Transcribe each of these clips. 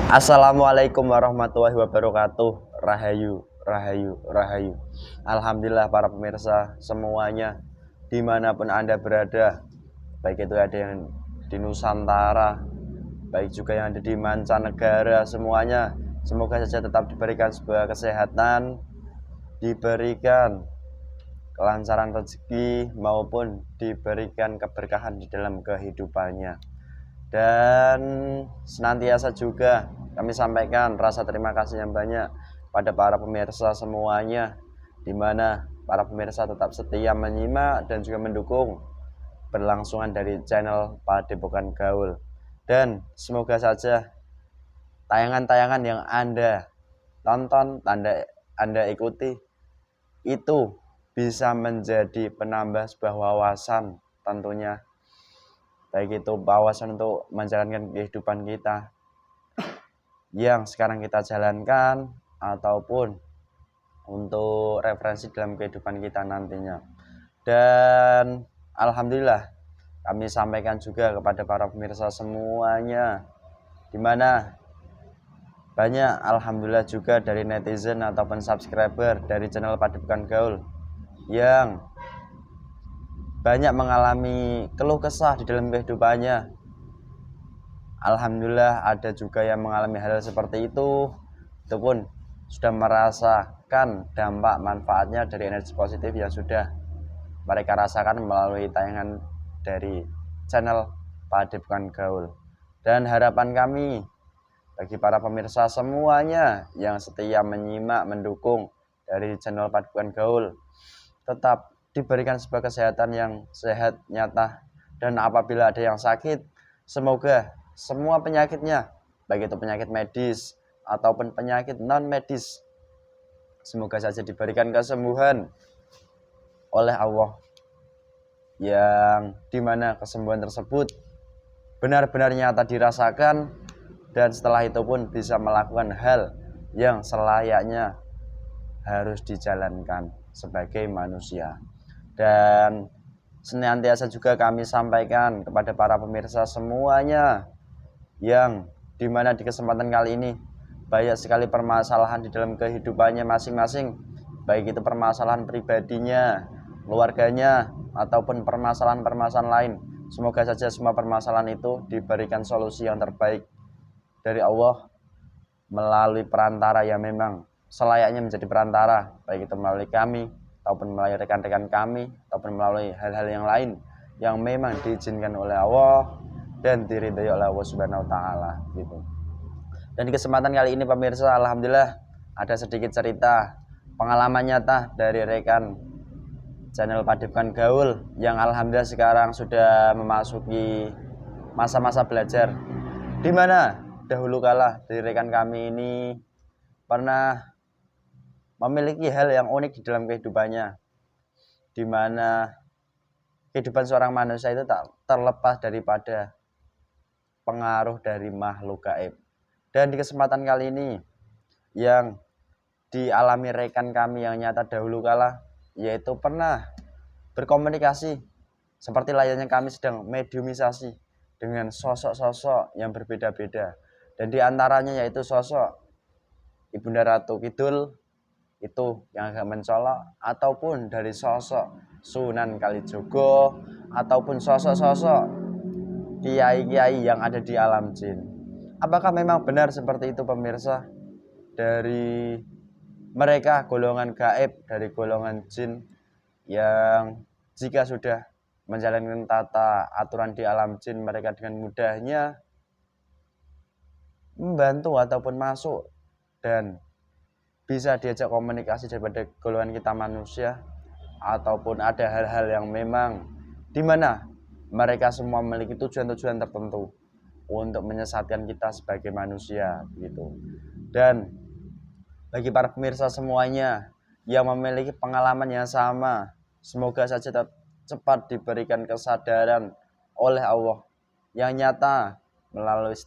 Assalamualaikum warahmatullahi wabarakatuh. Rahayu, rahayu, rahayu. Alhamdulillah para pemirsa semuanya dimanapun Anda berada, baik itu ada yang di Nusantara, baik juga yang ada di mancanegara, semuanya semoga saja tetap diberikan sebuah kesehatan, diberikan kelancaran rezeki maupun diberikan keberkahan di dalam kehidupannya. Dan senantiasa juga kami sampaikan rasa terima kasih yang banyak pada para pemirsa semuanya, di mana para pemirsa tetap setia menyimak dan juga mendukung berlangsungan dari channel Padepokan Gaul. Dan semoga saja tayangan-tayangan yang Anda tonton, Anda ikuti itu bisa menjadi penambah sebuah wawasan tentunya, baik itu wawasan untuk menjalankan kehidupan kita yang sekarang kita jalankan ataupun untuk referensi dalam kehidupan kita nantinya. Dan alhamdulillah kami sampaikan juga kepada para pemirsa semuanya, dimana banyak alhamdulillah juga dari netizen ataupun subscriber dari channel Padepokan Gaul yang banyak mengalami keluh kesah di dalam kehidupannya. Alhamdulillah ada juga yang mengalami hal seperti itu pun sudah merasakan dampak manfaatnya dari energi positif yang sudah mereka rasakan melalui tayangan dari channel Padepokan Gaul. Dan harapan kami bagi para pemirsa semuanya yang setia menyimak, mendukung dari channel Padepokan Gaul, tetap diberikan sebuah kesehatan yang sehat, nyata, dan apabila ada yang sakit, semoga semua penyakitnya, baik itu penyakit medis ataupun penyakit non medis, semoga saja diberikan kesembuhan oleh Allah, yang dimana kesembuhan tersebut benar-benar nyata dirasakan, dan setelah itu pun bisa melakukan hal yang selayaknya harus dijalankan sebagai manusia. Dan senantiasa juga kami sampaikan kepada para pemirsa semuanya, yang dimana di kesempatan kali ini banyak sekali permasalahan di dalam kehidupannya masing-masing, baik itu permasalahan pribadinya, keluarganya, ataupun permasalahan-permasalahan lain. Semoga saja semua permasalahan itu diberikan solusi yang terbaik dari Allah melalui perantara yang memang selayaknya menjadi perantara, baik itu melalui kami ataupun melalui rekan-rekan kami ataupun melalui hal-hal yang lain yang memang diizinkan oleh Allah dan diridhai oleh Allah Subhanahu wa taala gitu. Dan di kesempatan kali ini pemirsa, alhamdulillah ada sedikit cerita pengalaman nyata dari rekan channel Padepokan Gaul yang alhamdulillah sekarang sudah memasuki masa-masa belajar, di mana dahulu kala dari rekan kami ini pernah memiliki hal yang unik di dalam kehidupannya, di mana kehidupan seorang manusia itu tak terlepas daripada pengaruh dari makhluk gaib. Dan di kesempatan kali ini yang dialami rekan kami yang nyata dahulu kala, yaitu pernah berkomunikasi seperti layaknya kami sedang mediumisasi dengan sosok-sosok yang berbeda-beda. Dan diantaranya yaitu sosok Ibunda Ratu Kidul itu yang agak mencolok, ataupun dari sosok Sunan Kalijogo, ataupun sosok-sosok kiai-kiai yang ada di alam jin. Apakah memang benar seperti itu pemirsa? Dari mereka golongan gaib, dari golongan jin yang jika sudah menjalankan tata aturan di alam jin, mereka dengan mudahnya membantu ataupun masuk dan bisa diajak komunikasi daripada golongan kita manusia, ataupun ada hal-hal yang memang dimana mereka semua memiliki tujuan-tujuan tertentu untuk menyesatkan kita sebagai manusia gitu. Dan bagi para pemirsa semuanya yang memiliki pengalaman yang sama, semoga saja cepat diberikan kesadaran oleh Allah yang nyata melalui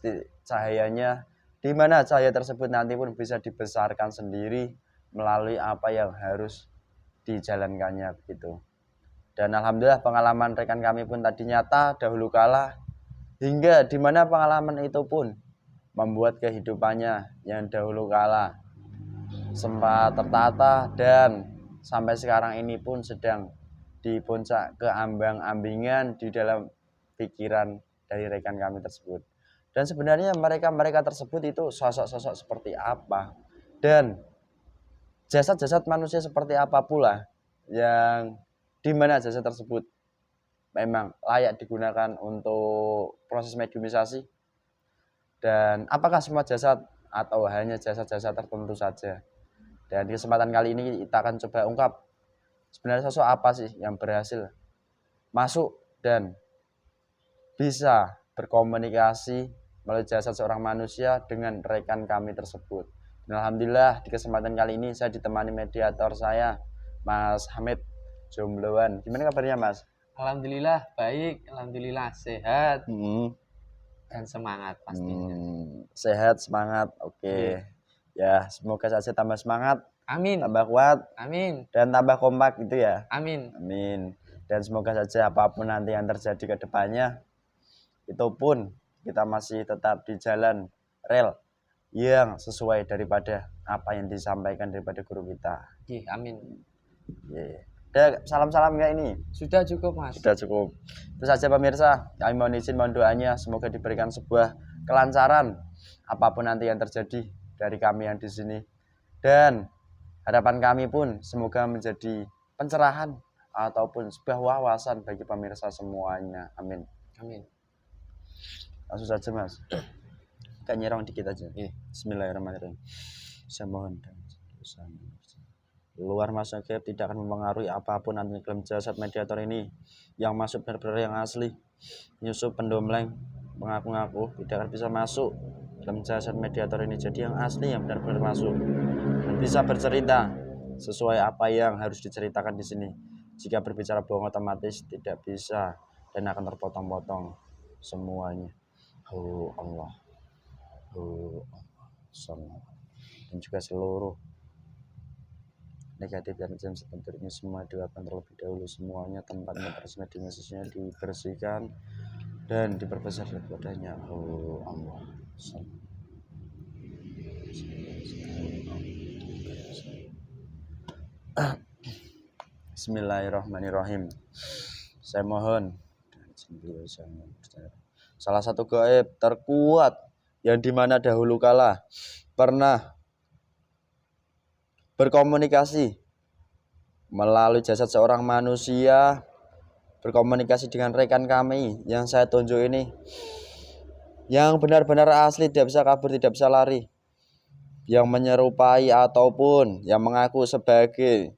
cahayanya, di mana cahaya tersebut nanti pun bisa dibesarkan sendiri melalui apa yang harus dijalankannya begitu. Dan alhamdulillah pengalaman rekan kami pun tadi nyata dahulu kala, hingga di mana pengalaman itu pun membuat kehidupannya yang dahulu kala sempat tertata dan sampai sekarang ini pun sedang di puncak keambang-ambingan di dalam pikiran dari rekan kami tersebut. Dan sebenarnya mereka tersebut itu sosok-sosok seperti apa dan jasad-jasad manusia seperti apa pula yang dimana jasad tersebut memang layak digunakan untuk proses mediumisasi, dan apakah semua jasad atau hanya jasad-jasad tertentu saja. Dan di kesempatan kali ini kita akan coba ungkap sebenarnya sosok apa sih yang berhasil masuk dan bisa berkomunikasi melalui jasad seorang manusia dengan rekan kami tersebut. Dan alhamdulillah di kesempatan kali ini saya ditemani mediator saya, Mas Hamid Jombloan. Gimana kabarnya, Mas? Alhamdulillah baik, alhamdulillah sehat dan semangat pastinya. Sehat, semangat, oke. Ya, semoga saja tambah semangat, Amin. tambah kuat, Amin. Dan tambah kompak gitu ya. Amin. Amin. Dan semoga saja apapun nanti yang terjadi ke depannya, itu pun kita masih tetap di jalan rel yang sesuai daripada apa yang disampaikan daripada guru kita. Amin. Ada salam-salam enggak ini? Sudah cukup, Mas. Sudah cukup. Itu saja pemirsa, kami mohon izin, mohon doanya semoga diberikan sebuah kelancaran apapun nanti yang terjadi dari kami yang di sini, dan harapan kami pun semoga menjadi pencerahan ataupun sebuah wawasan bagi pemirsa semuanya. Amin. Amin. Langsung saja, Mas. Kayak nyerong dikit aja. Bismillahirrahmanirrahim. Saya mohon luar masuk gaib tidak akan mempengaruhi apapun nanti dalam jasad mediator ini. Yang masuk benar-benar yang asli. Penyusup, pendompleng, mengaku-ngaku tidak akan bisa masuk dalam jasad mediator ini. Jadi yang asli yang benar-benar masuk dan bisa bercerita sesuai apa yang harus diceritakan di sini. Jika berbicara bohong otomatis tidak bisa dan akan terpotong-potong semuanya. Allah, dan juga seluruh negatif dan jam sebenarnya semua doakan terlebih dahulu, semuanya tempatnya mediumisasinya dibersihkan dan diperbesar padanya. Allah. Bismillahirrahmanirrahim. Saya mohon salah satu gaib terkuat yang dimana dahulu kala pernah berkomunikasi melalui jasad seorang manusia, berkomunikasi dengan rekan kami yang saya tunjuk ini, yang benar-benar asli, tidak bisa kabur, tidak bisa lari, yang menyerupai ataupun yang mengaku sebagai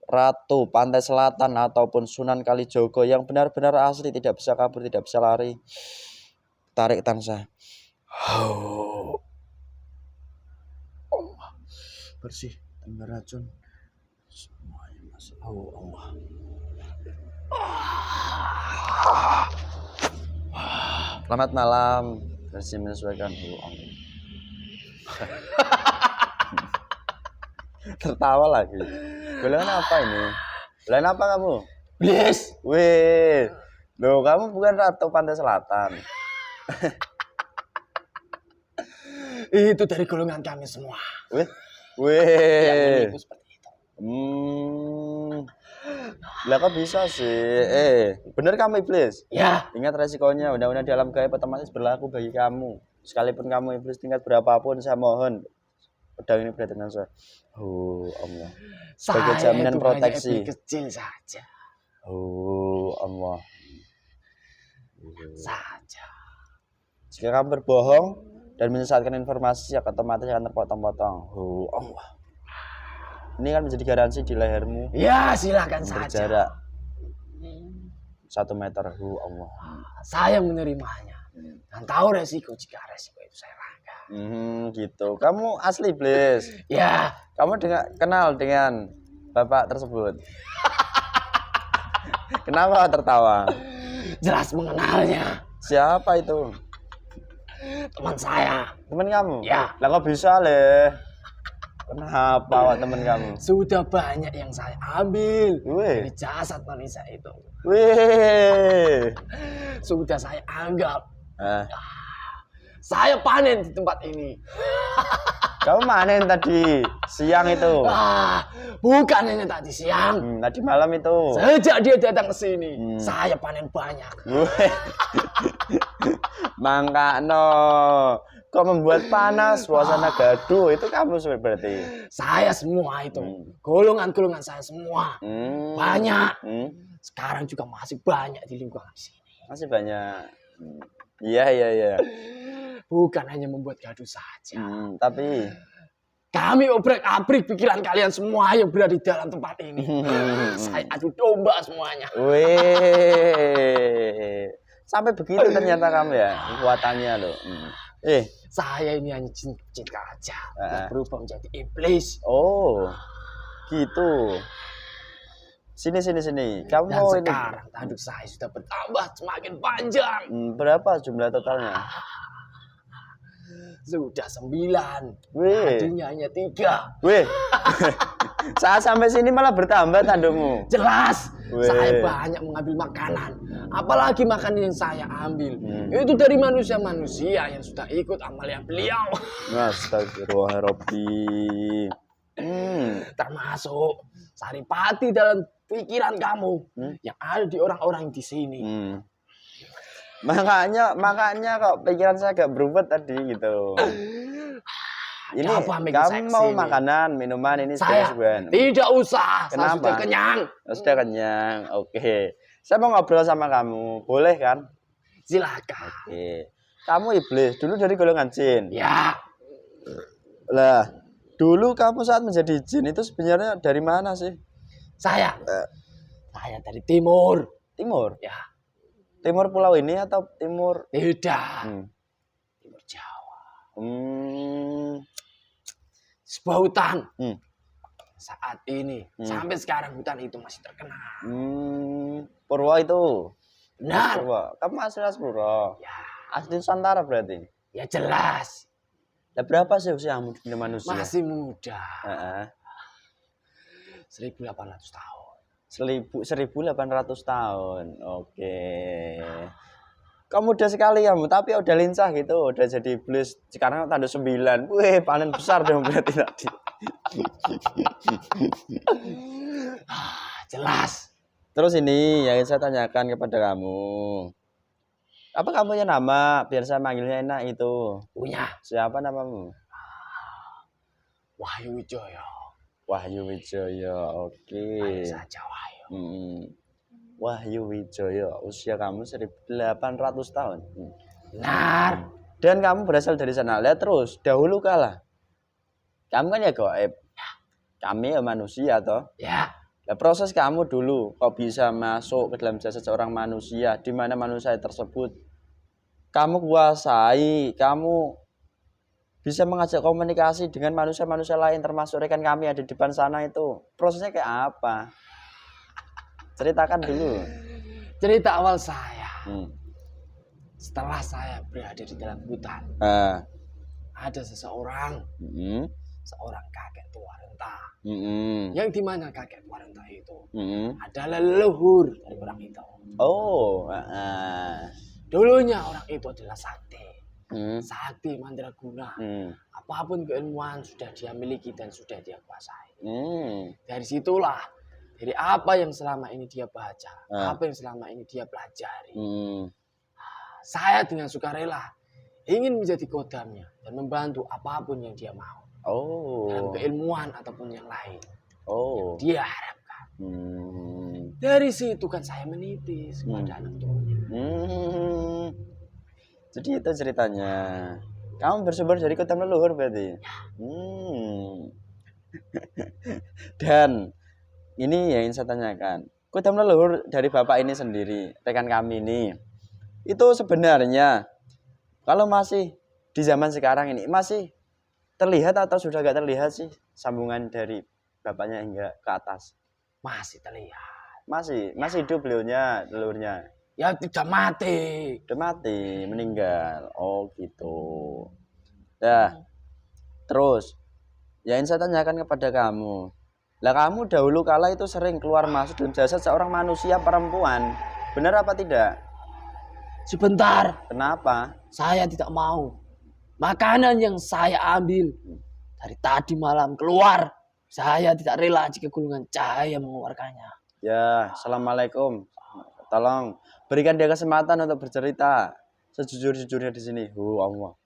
Ratu Pantai Selatan ataupun Sunan Kalijogo, yang benar-benar asli, tidak bisa kabur, tidak bisa lari. Tarik tansah. Bersih tanpa racun semuanya, Mas. Allah. Selamat malam. Bersih menyesuaikan Allah. Tertawa lagi. Bulan apa ini? Bulan apa kamu? Yes. Wih. Loh, kamu bukan Ratu Pantai Selatan. Itu dari golongan kami semua. Wih. Yang seperti itu. Lah kok bisa sih? Bener kamu iblis? Ya. Ingat resikonya, undang-undang di alam gaib otomatis berlaku bagi kamu. Sekalipun kamu iblis tingkat berapapun, saya mohon pedang ini berada dengan saya. Allah. Sebagai jaminan proteksi. Kecil saja. Allah. Saja. Jika kamu berbohong dan menyesatkan informasi, otomatis akan terpotong-potong. Allah. Ini kan menjadi garansi di lehermu. Ya, silakan saja. Berjarak 1 meter. Allah. Saya menerimanya dan tahu resiko jika resiko itu saya langgar. Gitu. Kamu asli iblis? Ya. Kamu kenal dengan bapak tersebut? Kenapa tertawa? Jelas mengenalnya. Siapa itu? Teman saya. Teman kamu? Ya. Lah kok bisa leh? Kenapa teman kamu? Sudah banyak yang saya ambil dari Wih. jasad manusia itu. Wih. Sudah saya anggap Saya panen di tempat ini. Kamu manen tadi siang itu. Bukan hanya tadi siang. Tadi malam itu. Sejak dia datang ke sini, saya panen banyak. Mangka no. Kok membuat panas, suasana gaduh, itu kamu berarti. Saya semua itu. Golongan-golongan saya semua. Banyak. Sekarang juga masih banyak di lingkungan sini. Masih banyak. Iya. Bukan hanya membuat gaduh saja. Tapi kami obrak-abrik pikiran kalian semua yang berada di dalam tempat ini. Saya adu domba semuanya. Wih. Sampai begitu ternyata kamu ya kekuatannya loh. Saya ini hanya cinta aja. Yang berubah menjadi iblis. Oh, gitu. Sini. Kamu Dan sekarang tanduk saya sudah bertambah semakin panjang. Berapa jumlah totalnya? Sudah 9. Wih. Tadinya hanya 3. Wih. Saat sampai sini malah bertambah tandukmu. Jelas. Wih. Saya banyak mengambil makanan. Apalagi makanan yang saya ambil. Itu dari manusia-manusia yang sudah ikut amalia beliau. Astagfirullahaladzim. Termasuk saripati dalam pikiran kamu yang ada di orang-orang di sini. Makanya kok pikiran saya agak berubah tadi gitu. Ini kamu mau makanan, minuman ini saya tidak usah. Kenapa? Saya sudah kenyang. Sudah kenyang. Oke. Saya mau ngobrol sama kamu. Boleh kan? Silakan. Oke. Kamu iblis, dulu dari golongan jin. Ya. Lah, dulu kamu saat menjadi jin itu sebenarnya dari mana sih? Saya dari timur. Timur? Ya. Timur pulau ini atau timur? Tidak. Timur Jawa. Sebuah hutan. Saat ini sampai sekarang hutan itu masih terkenal. Purwo itu. Benar. Purwo. Kamu asli Purwo. Ya. Asli Nusantara berarti. Ya jelas. Lah berapa sih usiamu di manusia? Masih muda. 1.800 tahun. 1.800 tahun. Oke. Kamu muda sekali kamu, tapi udah lincah gitu, udah jadi iblis. Sekarang tanda 9. Wih, panen besar dong berarti tadi. Jelas. Terus ini yang saya tanyakan kepada kamu. Apa kamu punya nama? Biar saya manggilnya enak itu. Punya. Siapa namamu? Wahyu Wijoyo. Wahyu Wijoyo. Oke. Ayo saja Wahyu. Wahyu Wijoyo. Usia kamu 1.800 tahun. Benar. Dan kamu berasal dari sana. Lihat terus, dahulu kala. Kamu kan ya gaib. Kami ya manusia toh. Ya. Nah, proses kamu dulu kok bisa masuk ke dalam jasad seorang manusia, di mana manusia tersebut kamu kuasai, kamu bisa mengajak komunikasi dengan manusia-manusia lain, termasuk rekan kami ada di depan sana itu. Prosesnya kayak apa? Ceritakan dulu. Cerita awal saya. Setelah saya berada di dalam hutan, ada seseorang, seorang kakek tua renta, yang dimana kakek tua renta itu adalah leluhur dari orang itu. Oh, dulunya orang itu adalah sakti, sakti mandraguna. Apapun keilmuan sudah dia miliki dan sudah dia kuasai. Dari situlah, dari apa yang selama ini dia baca, apa yang selama ini dia pelajari, saya dengan sukarela ingin menjadi kodamnya dan membantu apapun yang dia mau. Dalam keilmuan ataupun yang lain. Yang dia harapkan. Dari situ kan saya menitis kepada anak turunnya. Jadi itu ceritanya. Kamu bersumber dari kodam leluhur berarti. Dan ini yang ingin saya tanyakan. Kodam leluhur dari bapak ini sendiri, rekan kami ini, itu sebenarnya kalau masih di zaman sekarang ini masih terlihat atau sudah gak terlihat sih sambungan dari bapaknya hingga ke atas? Masih terlihat. Masih hidup beliaunya, leluhurnya. Ya tidak mati. Udah mati, meninggal. Oh gitu. Nah, terus yang saya tanyakan kepada kamu. Lah kamu dahulu kala itu sering keluar masuk dalam jasad seorang manusia perempuan. Benar apa tidak? Sebentar. Kenapa? Saya tidak mau. Makanan yang saya ambil dari tadi malam keluar. Saya tidak rela jika gulungan cahaya mengeluarkannya. Ya, assalamualaikum. Tolong berikan dia kesempatan untuk bercerita sejujur-jujurnya di sini. Allah.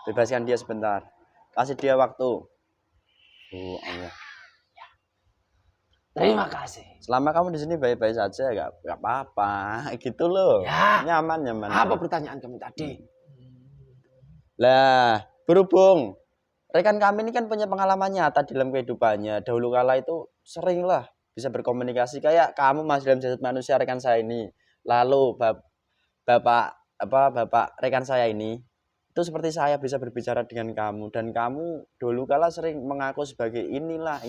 Bebaskan dia sebentar. Kasih dia waktu. Allah. Terima kasih. Selama kamu di sini baik-baik saja, gak apa-apa. Gitu loh. Ya. Nyaman. Apa pertanyaan kamu tadi? Lah, berhubung rekan kami ini kan punya pengalaman nyata dalam kehidupannya. Dahulu kala itu sering lah bisa berkomunikasi kayak kamu masih dalam jasad manusia rekan saya ini. Lalu bapak rekan saya ini itu seperti saya bisa berbicara dengan kamu, dan kamu dulu kala sering mengaku sebagai inilah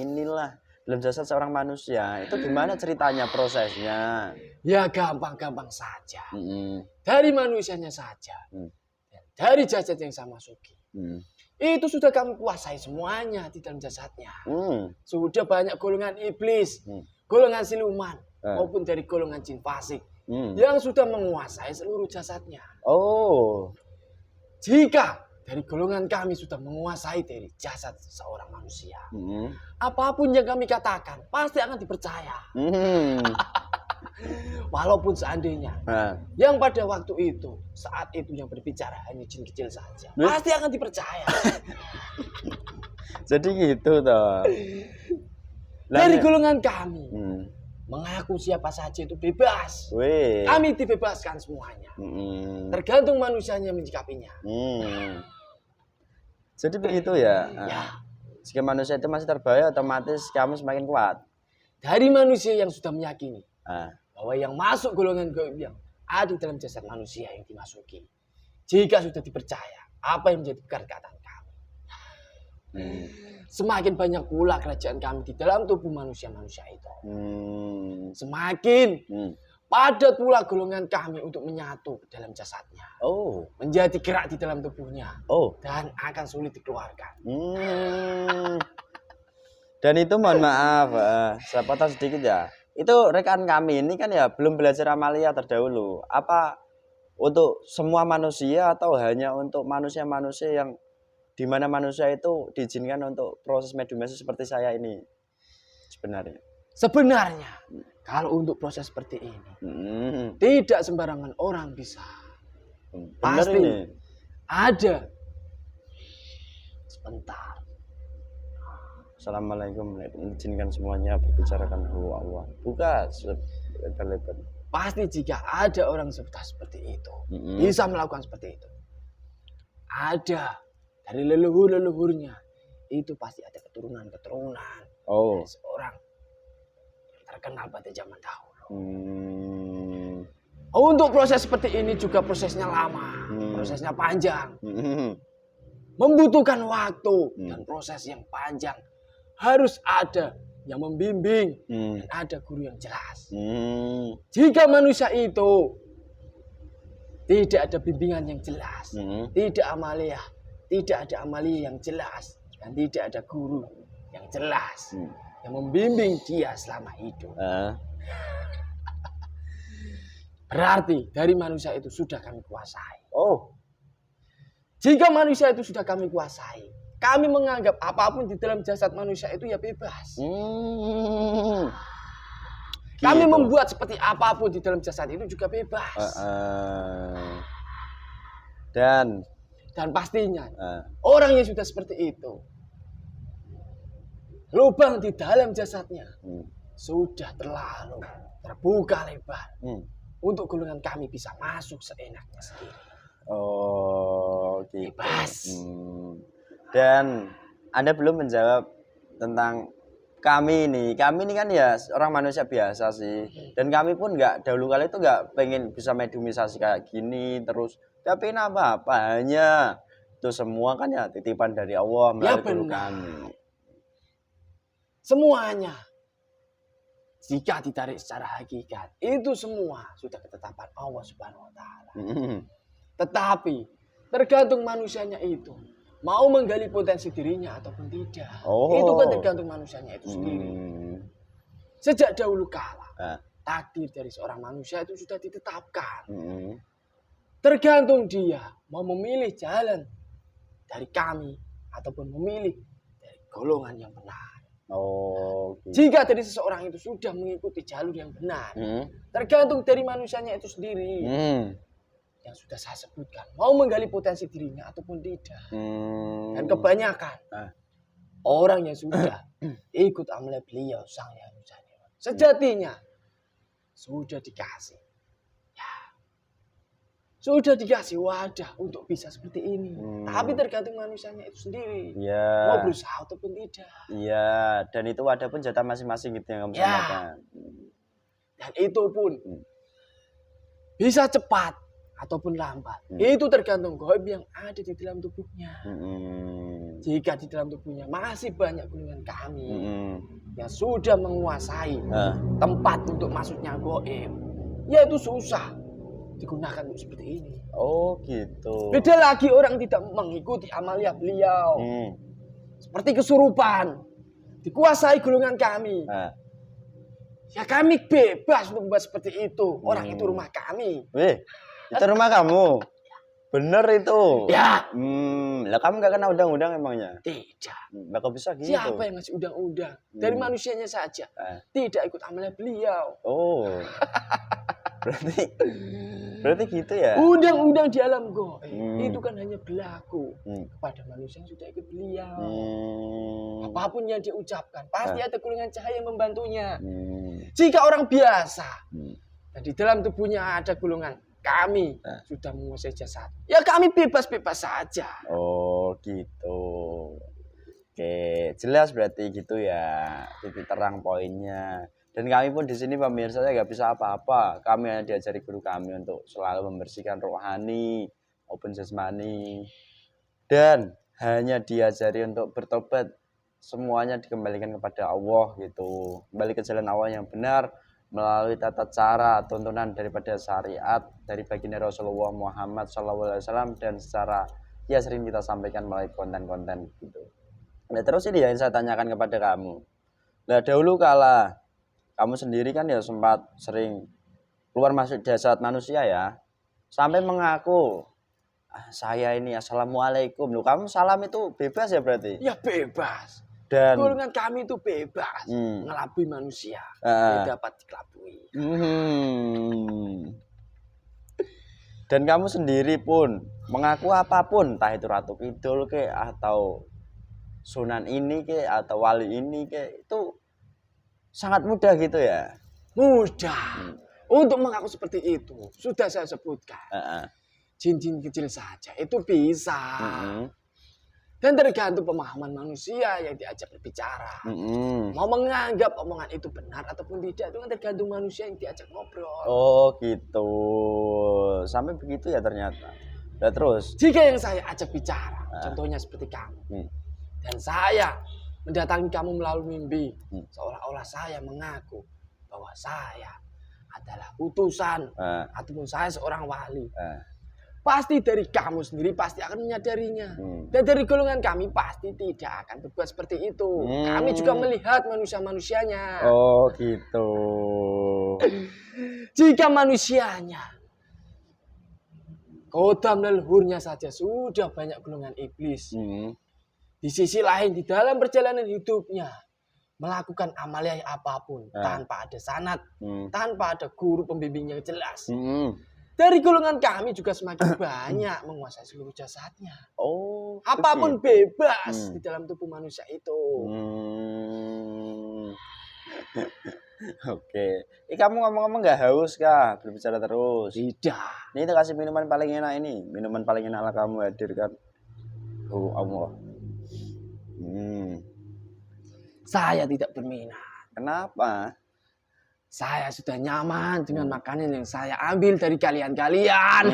dalam jasad seorang manusia. Itu gimana ceritanya, prosesnya? Ya gampang-gampang saja. Dari manusianya saja. Dari jasad yang saya masuki. Itu sudah kami kuasai semuanya di dalam jasadnya. Sudah banyak golongan iblis, golongan siluman, maupun dari golongan jin fasik yang sudah menguasai seluruh jasadnya. Oh. Jika dari golongan kami sudah menguasai dari jasad seorang manusia, apapun yang kami katakan pasti akan dipercaya. Walaupun seandainya yang pada waktu itu, saat itu yang berbicara hanya jin kecil saja, pasti akan dipercaya. Jadi gitu toh. Dari golongan kami mengaku siapa saja itu bebas. Kami dibebaskan semuanya. Tergantung manusianya menyikapinya. Jadi begitu ya. Jika manusia itu masih terbayar, otomatis kamu semakin kuat. Dari manusia yang sudah meyakini bahwa yang masuk golongan gaib yang ada dalam jasad manusia yang dimasuki, jika sudah dipercaya apa yang menjadi perkataan kami, semakin banyak pula kerajaan kami di dalam tubuh manusia-manusia itu. Semakin padat pula golongan kami untuk menyatu dalam jasadnya. Menjadi gerak di dalam tubuhnya. Dan akan sulit dikeluarkan. Dan itu mohon maaf, saya potong sedikit ya. Itu rekan kami ini kan ya belum belajar amalia terdahulu. Apa untuk semua manusia atau hanya untuk manusia-manusia yang di mana manusia itu diizinkan untuk proses mediumasi seperti saya ini sebenarnya? Sebenarnya kalau untuk proses seperti ini tidak sembarangan orang bisa. Pasti ini ada. Sebentar. Assalamualaikum, izinkan semuanya berbicarakan Allah. Buka lebar-lebar. Pasti jika ada orang seperti itu, bisa melakukan seperti itu. Ada dari leluhur-leluhurnya, itu pasti ada keturunan-keturunan dari seorang yang terkenal pada zaman dahulu. Untuk proses seperti ini juga prosesnya lama, prosesnya panjang, membutuhkan waktu dan proses yang panjang. Harus ada yang membimbing dan ada guru yang jelas. Jika manusia itu tidak ada bimbingan yang jelas, tidak ada amalia yang jelas, dan tidak ada guru yang jelas yang membimbing dia selama hidup, berarti dari manusia itu sudah kami kuasai. Jika manusia itu sudah kami kuasai, kami menganggap apapun di dalam jasad manusia itu ya bebas. Kami membuat seperti apapun di dalam jasad itu juga bebas. Dan pastinya orang yang sudah seperti itu, lubang di dalam jasadnya sudah terlalu terbuka lebar untuk golongan kami bisa masuk seenaknya sendiri. Gitu. Bebas. Dan Anda belum menjawab tentang kami ini kan ya orang manusia biasa sih, dan kami pun dahulu kali itu nggak pengen bisa mediumisasi kayak gini terus, tapi apa hanya itu semua kan ya titipan dari Allah melalui guru kami. Semuanya jika ditarik secara hakikat itu semua sudah ketetapan Allah Subhanahu Wa Taala. Tetapi tergantung manusianya itu mau menggali potensi dirinya ataupun tidak. Itu kan tergantung manusianya itu sendiri. Sejak dahulu kala, takdir dari seorang manusia itu sudah ditetapkan. Tergantung dia mau memilih jalan dari kami ataupun memilih dari golongan yang benar. Oh, gitu. Jika dari seseorang itu sudah mengikuti jalur yang benar, tergantung dari manusianya itu sendiri. Yang sudah saya sebutkan, mau menggali potensi dirinya ataupun tidak. Dan kebanyakan orang yang sudah ikut amalan beliau sang yang sejatinya sudah dikasih. Sudah dikasih wadah untuk bisa seperti ini. Tapi tergantung manusianya itu sendiri. Mau berusaha ataupun tidak. Iya, dan itu wadah pun jatah masing-masing gitu yang kamu sampaikan. Dan itu pun bisa cepat ataupun lambat. Itu tergantung gaib yang ada di dalam tubuhnya. Jika di dalam tubuhnya masih banyak golongan kami yang sudah menguasai tempat untuk masuknya gaib, ya itu susah digunakan untuk seperti ini. Oh gitu. Beda lagi orang tidak mengikuti amalia beliau. Seperti kesurupan. Dikuasai golongan kami. Ya kami bebas untuk membuat seperti itu. Orang itu rumah kami. Itu rumah kamu? Bener itu? Ya. Lah kamu gak kena undang-undang emangnya? Tidak. Lah kok bisa gitu? Siapa yang ngasih undang-undang? Dari manusianya saja. Tidak ikut amalia beliau. Oh. Berarti gitu ya? Undang-undang di alam gaib itu kan hanya berlaku kepada manusia yang sudah ikut beliau. Apapun yang dia ucapkan pasti ada golongan cahaya yang membantunya. Jika orang biasa dan di dalam tubuhnya ada golongan kami sudah menguasai jasad, ya kami bebas-bebas saja. Oh gitu. Oke, jelas berarti gitu ya. Titik terang poinnya. Dan kami pun di sini pemirsa saya nggak bisa apa-apa. Kami hanya diajari guru kami untuk selalu membersihkan rohani maupun jasmani. Dan hanya diajari untuk bertobat. Semuanya dikembalikan kepada Allah gitu. Kembali ke jalan Allah yang benar melalui tata cara tuntunan daripada syariat dari baginda Rasulullah Muhammad SAW dan secara ya sering kita sampaikan melalui konten-konten gitu. Nah terus ini yang saya tanyakan kepada kamu. Nah dahulu kala kamu sendiri kan ya sempat sering keluar masuk jasad manusia ya. Sampai mengaku, saya ini assalamualaikum. Loh, kamu salam itu bebas ya berarti? Ya bebas. Dan golongan kami itu bebas. Ngelabui manusia. Tidak dapat dikelabui. Dan kamu sendiri pun mengaku apapun. Entah itu Ratu Kidul ke atau Sunan ini ke atau Wali ini ke. Itu sangat mudah gitu ya? Mudah. Untuk mengaku seperti itu sudah saya sebutkan. Jin-jin kecil saja itu bisa. Dan tergantung pemahaman manusia yang diajak berbicara. Mau menganggap omongan itu benar ataupun tidak itu kan tergantung manusia yang diajak ngobrol. Oh gitu. Sampai begitu ya ternyata. Nah, terus jika yang saya ajak bicara, contohnya seperti kamu, dan saya mendatangi kamu melalui mimpi, seolah-olah saya mengaku bahwa saya adalah utusan ataupun saya seorang wali. Pasti dari kamu sendiri pasti akan menyadarinya. Dan dari golongan kami pasti tidak akan berbuat seperti itu. Kami juga melihat manusia-manusianya. Oh gitu. Jika manusianya kodam leluhurnya saja sudah banyak golongan iblis. Di sisi lain di dalam perjalanan hidupnya melakukan amalia apapun tanpa ada sanad, tanpa ada guru pembimbingnya jelas. Dari golongan kami juga semakin banyak menguasai seluruh jasadnya. Oh, apapun begitu. Bebas di dalam tubuh manusia itu. Oke. Kamu ngomong-ngomong nggak haus kah? Berbicara terus. Tidak. Ini kita kasih minuman paling enak ini. Minuman paling enak lah kamu hadirkan. Oh Allah. Saya tidak berminat. Kenapa? Saya sudah nyaman dengan makanan yang saya ambil dari kalian-kalian.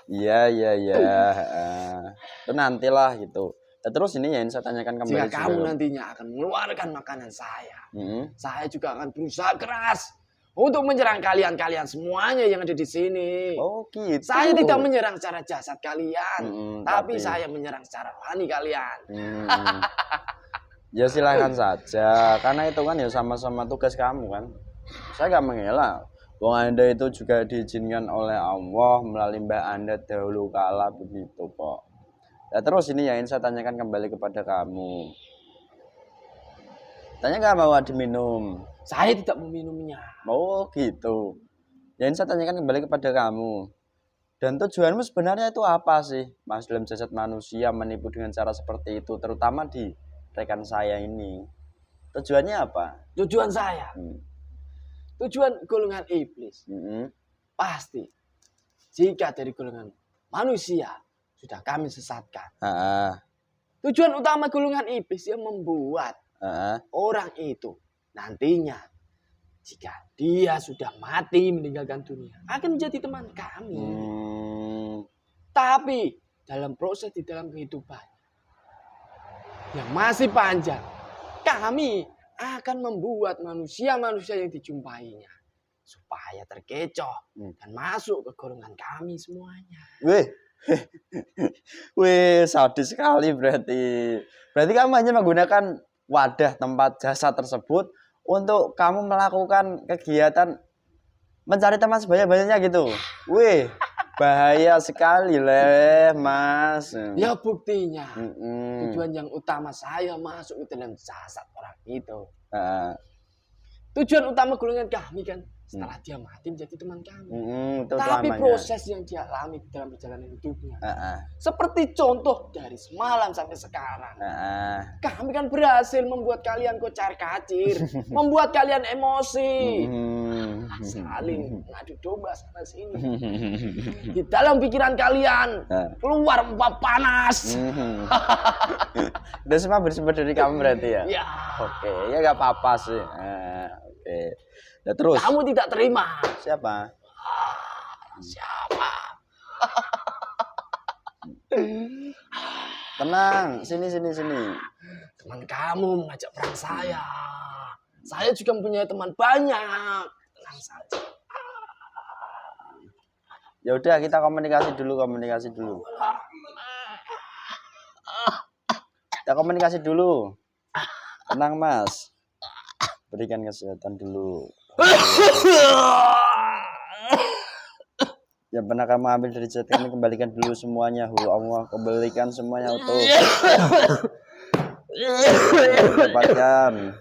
Iya. Itu nantilah gitu. Terus ini yang saya tanyakan kembali. Jika kamu nantinya akan mengeluarkan makanan saya juga akan berusaha keras untuk menyerang kalian-kalian semuanya yang ada di sini. Oh gitu. Saya tidak menyerang secara jasad kalian, tapi saya menyerang secara rohani kalian. Ya silahkan saja, karena itu kan ya sama-sama tugas kamu kan. Saya gak mengelak. Wong Anda itu juga diizinkan oleh Allah melalui Mbak Anda dahulu kala begitu kok. Nah, terus ini yang ingin saya tanyakan kembali kepada kamu. Tanya nggak mau diminum? Saya tidak meminumnya. Oh gitu. Yang ingin saya tanyakan kembali kepada kamu. Dan tujuanmu sebenarnya itu apa sih, Mas, dalam jasad manusia menipu dengan cara seperti itu, terutama di rekan saya ini? Tujuannya apa? Tujuan saya, tujuan golongan iblis, pasti jika dari golongan manusia sudah kami sesatkan. Tujuan utama golongan iblis yang membuat orang itu nantinya jika dia sudah mati meninggalkan dunia akan menjadi teman kami. Tapi dalam proses di dalam kehidupan yang masih panjang, kami akan membuat manusia-manusia yang dijumpainya supaya terkecoh dan masuk ke golongan kami semuanya. Wih, sadis sekali berarti. Berarti kamu hanya menggunakan wadah tempat jasa tersebut untuk kamu melakukan kegiatan mencari teman sebanyak-banyaknya gitu. Wih, bahaya sekali Mas. Ya buktinya, tujuan yang utama saya masuk ke dalam jasad orang itu. Tujuan utama golongan kami kan setelah dia mati menjadi teman kami. Tapi proses yang dia alami dalam perjalanan hidupnya, seperti contoh dari semalam sampai sekarang, kami kan berhasil membuat kalian kocar-kacir, membuat kalian emosi, saling ngadu domba sana sini. Di dalam pikiran kalian keluar uap panas. Itu semua bersumber dari kamu berarti ya? Ya. Oke, ya nggak apa-apa sih. Oke. Nah, terus. Kamu tidak terima. Siapa? Siapa? Tenang, sini. Teman kamu mengajak perang saya. Saya juga mempunyai teman banyak. Tenang saja. Ya udah, kita komunikasi dulu. Kita komunikasi dulu. Tenang, Mas. Berikan kesehatan dulu. Yang pernah kamu ambil dari jasad kami, kembalikan dulu semuanya. Allah, kembalikan semuanya utuh. Kembalikan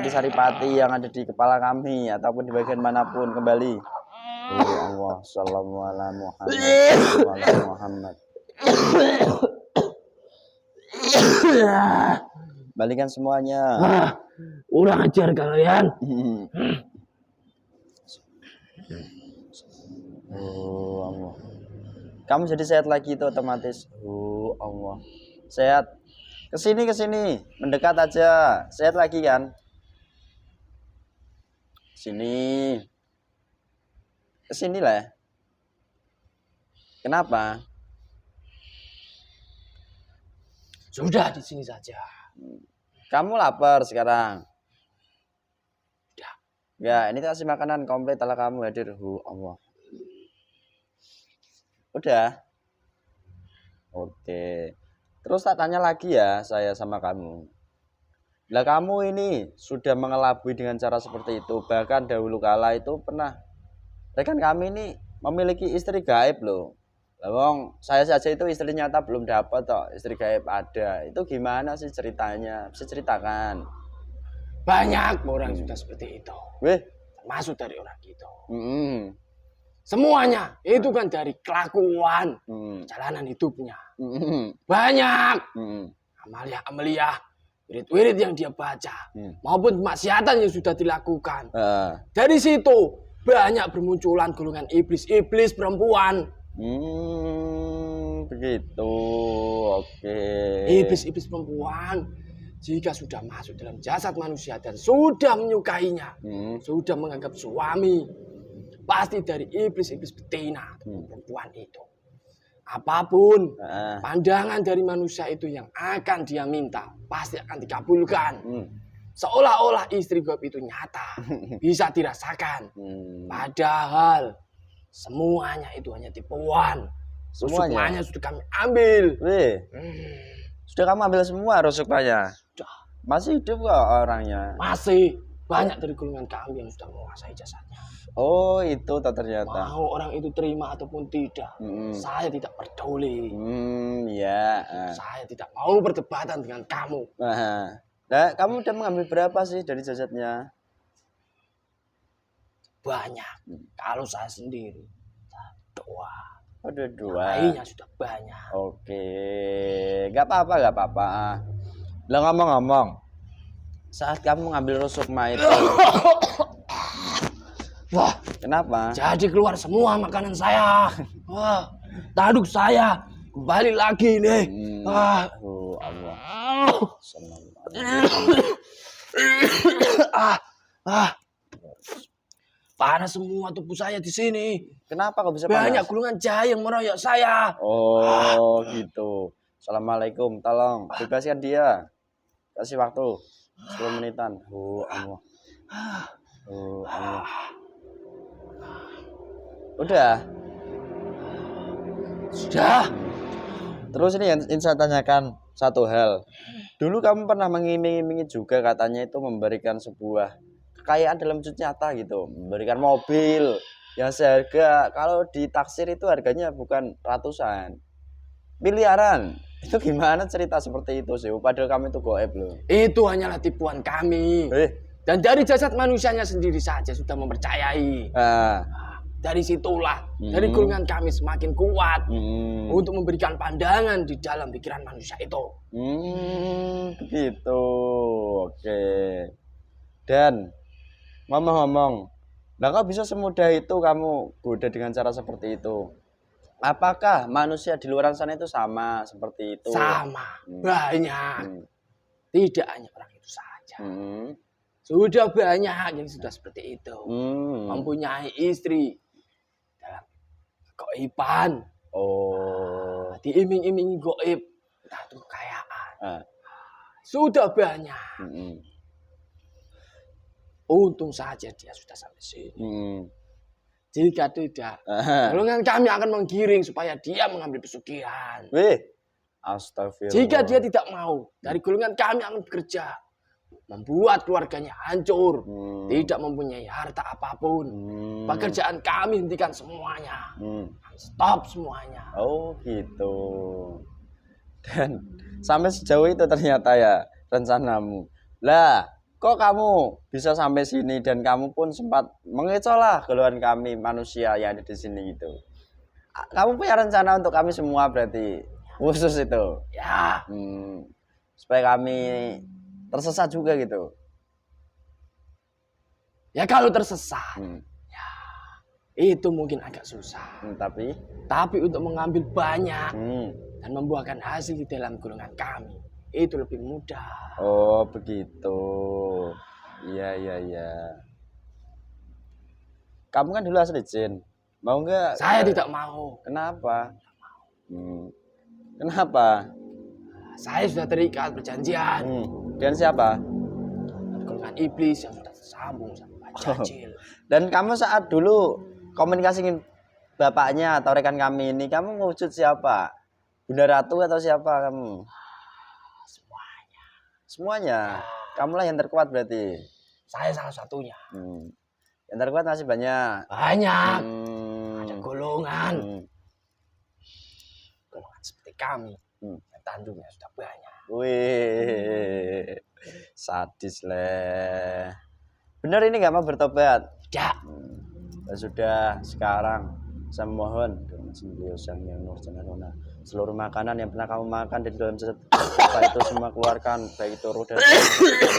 saripati yang ada di kepala kami ataupun di bagian manapun, kembali. Allah, sallallahu alaihi Muhammad. Balikan semuanya. Kurang ajar kalian. Allah. Kamu jadi sehat lagi itu otomatis. Allah. Sehat. Kesini. Mendekat aja. Sehat lagi kan? Sini. Kesini lah. Kenapa? Sudah di sini saja. Kamu lapar sekarang? Udah. Ya, ini kasih makanan komplit ala kamu hadir. Allah. Udah. Oke. Terus tak tanya lagi ya saya sama kamu. Lah kamu ini sudah mengelabui dengan cara seperti itu. Bahkan dahulu kala itu pernah rekan kami ini memiliki istri gaib loh. Wong, saya saja itu istri nyata belum dapat toh, istri gaib ada. Itu gimana sih ceritanya? Bisa ceritakan? Banyak orang sudah seperti itu. Termasuk dari orang itu. Semuanya itu kan dari kelakuan, perjalanan hidupnya. Banyak amalia, wirid-wirid yang dia baca, maupun kemaksiatan yang sudah dilakukan. Dari situ banyak bermunculan golongan iblis perempuan. Begitu. Oke. Iblis perempuan jika sudah masuk dalam jasad manusia dan sudah menyukainya, sudah menganggap suami, pasti dari iblis betina perempuan itu. Apapun pandangan dari manusia itu yang akan dia minta pasti akan dikabulkan. Seolah-olah istri gaib itu nyata, bisa dirasakan. Padahal semuanya itu hanya tipuan. Rusuknya sudah kami ambil. Sudah kamu ambil semua rusuknya? Sudah. Masih hidup kok orangnya? Masih. banyak dari golongan kami yang sudah menguasai jasadnya. Oh, itu ternyata. Mau orang itu terima ataupun tidak, saya tidak peduli. Ya. Saya tidak mau perdebatan dengan kamu. Nah, kamu udah mengambil berapa sih dari jasadnya? Banyak. Kalau saya sendiri, 2. Ada 2. Lainnya sudah banyak. Oke, nggak apa-apa. Lah ngomong-ngomong, saat kamu mengambil rusukma itu, wah, kenapa? Jadi keluar semua makanan saya. Wah, taduk saya kembali lagi nih. Allah. Panas semua tubuh saya di sini. Kenapa kok bisa panas? Banyak gulungan jahe yang meroyok saya. Oh, gitu. Assalamualaikum, tolong bebaskan dia. Kasih waktu 10 menitan. Allah. Allah. Udah. Sudah. Terus ini yang saya tanyakan satu hal. Dulu kamu pernah mengiming-imingi juga katanya itu memberikan sebuah kekayaan dalam wujud nyata gitu, memberikan mobil yang seharga kalau ditaksir itu harganya bukan ratusan, miliaran. Itu gimana cerita seperti itu sih? Padahal kami itu goib loh. Itu hanyalah tipuan kami. Dan dari jasad manusianya sendiri saja sudah mempercayai. Dari situlah, dari golongan kami semakin kuat untuk memberikan pandangan di dalam pikiran manusia itu. Begitu. Oke. Dan ngomong-ngomong, nah kok bisa semudah itu kamu goda dengan cara seperti itu? Apakah manusia di luar sana itu sama seperti itu? Sama, banyak. Tidak hanya orang itu saja. Sudah banyak yang sudah seperti itu. Mempunyai istri dalam goiban. Diiming-imingi goib, entah itu kekayaan. Sudah banyak. Untung saja dia sudah sampai sini. Jika tidak, golongan kami akan menggiring supaya dia mengambil pesugihan. Astagfirullah. Jika dia tidak mau, dari golongan kami akan bekerja, membuat keluarganya hancur, tidak mempunyai harta apapun. Pekerjaan kami hentikan semuanya, stop semuanya. Oh gitu. Dan sampai sejauh itu ternyata ya rencanamu. Lah, kok kamu bisa sampai sini dan kamu pun sempat mengecoh lah golongan kami manusia yang ada di sini gitu. Kamu punya rencana untuk kami semua berarti khusus itu? Ya. Supaya kami tersesat juga gitu. Ya kalau tersesat, ya itu mungkin agak susah. Tapi untuk mengambil banyak dan membuahkan hasil di dalam golongan kami, itu lebih mudah. Oh begitu. Iya. Kamu kan dulu asli jin. Mau nggak? Saya tidak mau. Kenapa? Kenapa? Saya sudah terikat perjanjian. Dengan siapa? Golongan iblis yang sudah tersambung sama Jajil. Dan kamu saat dulu komunikasiin bapaknya atau rekan kami ini, kamu wujud siapa? Bunda Ratu atau siapa kamu? Semuanya. Kamulah yang terkuat berarti. Saya salah satunya. Yang terkuat masih banyak. Banyak. Ada golongan. Golongan seperti kami. Yang tanduknya sudah banyak. Wih, sadis leh. Benar ini nggak mau bertobat? Tidak. Dan sudah sekarang saya mohon dengan sendiri yang nur cenderona. Seluruh makanan yang pernah kamu makan dari dalam jasad itu semua keluarkan, baik itu roh dan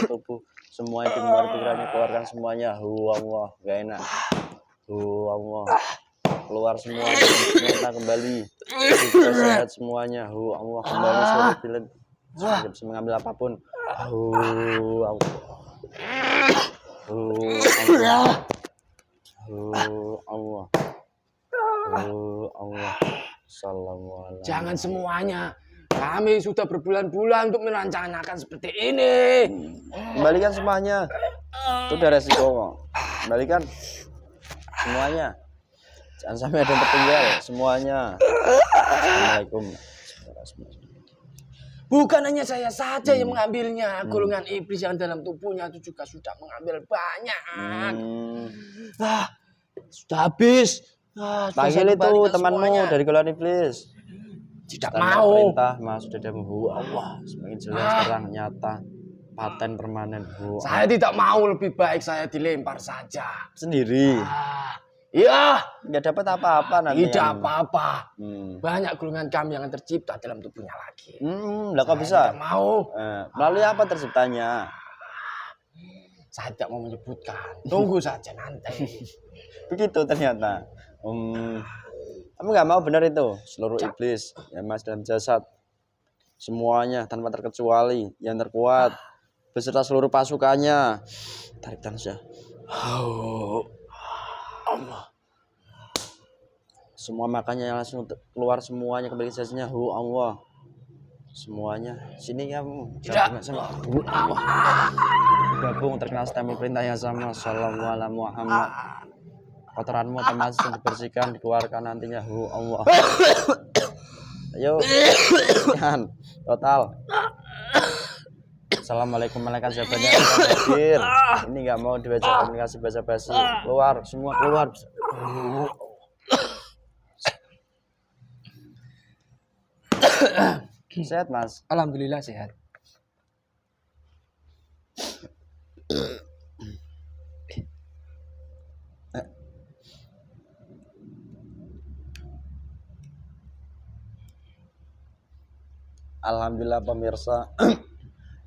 tubuh, semua itu keluar pikirannya keluarkan semuanya. Allah, gak enak. Allah, keluar semua, ternyata kembali. Kita sehat semuanya. Allah, kembali suruh bilen. Tidak bisa mengambil apapun. Allah. Jangan semuanya. Kami sudah berbulan-bulan untuk merencanakan seperti ini. Kembalikan semuanya. Itu udah resiko. Kembalikan semuanya. Jangan sampai ada yang tertinggal. Semuanya. Assalamualaikum. Bukan hanya saya saja yang mengambilnya, golongan iblis yang dalam tubuhnya itu juga sudah mengambil banyak. Sudah habis. Panggil itu temanmu dari golongan iblis. Tidak mau. Perintah mas sudah dia Allah semakin jelas terang nyata paten permanen. Saya tidak mau, lebih baik saya dilempar saja sendiri. Iya, nggak dapat apa-apa nanti. Tidak apa-apa. Banyak golongan kami yang tercipta dalam tubuhnya lagi. Lah kok bisa? Tidak mau. Melalui apa terciptanya? Saya tidak mau menyebutkan. Tunggu saja nanti. Begitu ternyata. Kamu nggak mau benar itu seluruh iblis yang mas dalam jasad semuanya tanpa terkecuali yang terkuat beserta seluruh pasukannya. Tarik tangan. Allah. Semua makanya langsung keluar semuanya kembali jasanya. Allah. Semuanya. Sini kamu. Tidak. Gabung terkenal stempel perintah yang sama. Sallallahu alaihi Muhammad. Kotoranmu termasuk dibersihkan, dikeluarkan nantinya. Allah. Ayo. Kan. Total. Assalamualaikum malaikat sahabatnya hadir. Ini nggak mau dibaca komunikasi basa-basi. Keluar, semua keluar. Sehat mas? Alhamdulillah sehat. Alhamdulillah pemirsa.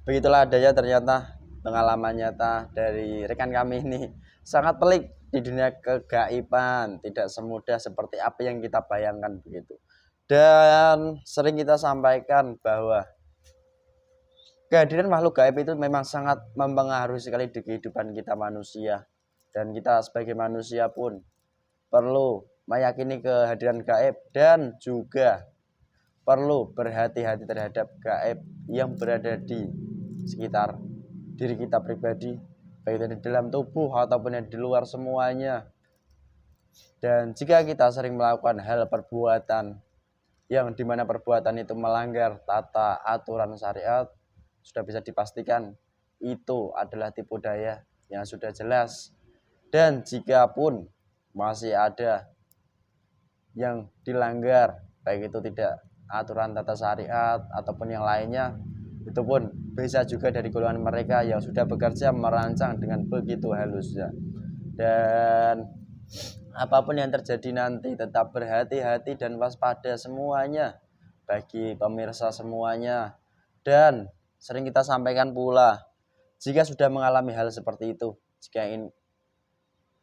Begitulah adanya ternyata pengalaman nyata dari rekan kami ini. Sangat pelik di dunia kegaiban. Tidak semudah seperti apa yang kita bayangkan begitu. Dan sering kita sampaikan bahwa kehadiran makhluk gaib itu memang sangat mempengaruhi sekali di kehidupan kita manusia. Dan kita sebagai manusia pun perlu meyakini kehadiran gaib dan juga perlu berhati-hati terhadap gaib yang berada di sekitar diri kita pribadi, baik itu di dalam tubuh ataupun yang di luar semuanya. Dan jika kita sering melakukan hal perbuatan yang dimana perbuatan itu melanggar tata aturan syariat, sudah bisa dipastikan itu adalah tipu daya yang sudah jelas. Dan jika pun masih ada yang dilanggar, baik itu tidak aturan tata syariat ataupun yang lainnya, itu pun bisa juga dari golongan mereka yang sudah bekerja merancang dengan begitu halusnya. Dan apapun yang terjadi nanti tetap berhati-hati dan waspada semuanya bagi pemirsa semuanya. Dan sering kita sampaikan pula, jika sudah mengalami hal seperti itu, jika ingin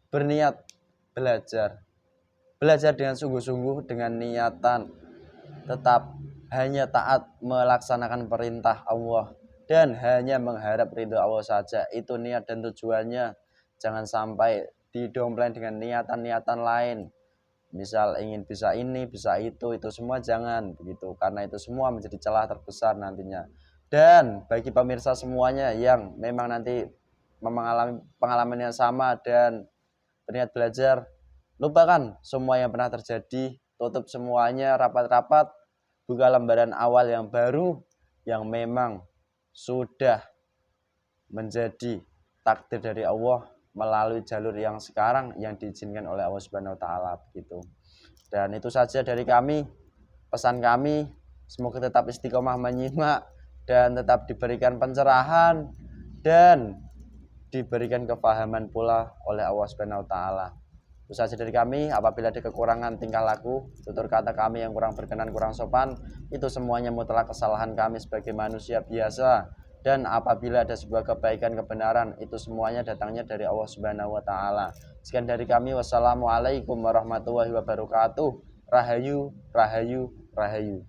berniat belajar dengan sungguh-sungguh dengan niatan tetap hanya taat melaksanakan perintah Allah dan hanya mengharap ridho Allah saja. Itu niat dan tujuannya. Jangan sampai didompleng dengan niatan-niatan lain. Misal ingin bisa ini, bisa itu semua jangan begitu. Karena itu semua menjadi celah terbesar nantinya. Dan bagi pemirsa semuanya yang memang nanti mengalami pengalaman yang sama dan berniat belajar, lupakan semua yang pernah terjadi. Tutup semuanya rapat-rapat, buka lembaran awal yang baru yang memang sudah menjadi takdir dari Allah melalui jalur yang sekarang yang diizinkan oleh Allah Subhanahu wa taala begitu. Dan itu saja dari kami, pesan kami, semoga tetap istiqomah menyimak dan tetap diberikan pencerahan dan diberikan kefahaman pula oleh Allah Subhanahu wa taala. Itu saja dari kami. Apabila ada kekurangan tingkah laku, tutur kata kami yang kurang berkenan, kurang sopan, itu semuanya mutlak kesalahan kami sebagai manusia biasa. Dan apabila ada sebuah kebaikan, kebenaran, itu semuanya datangnya dari Allah Subhanahu wa taala. Sekian dari kami. Wassalamualaikum warahmatullahi wabarakatuh. Rahayu, rahayu, rahayu.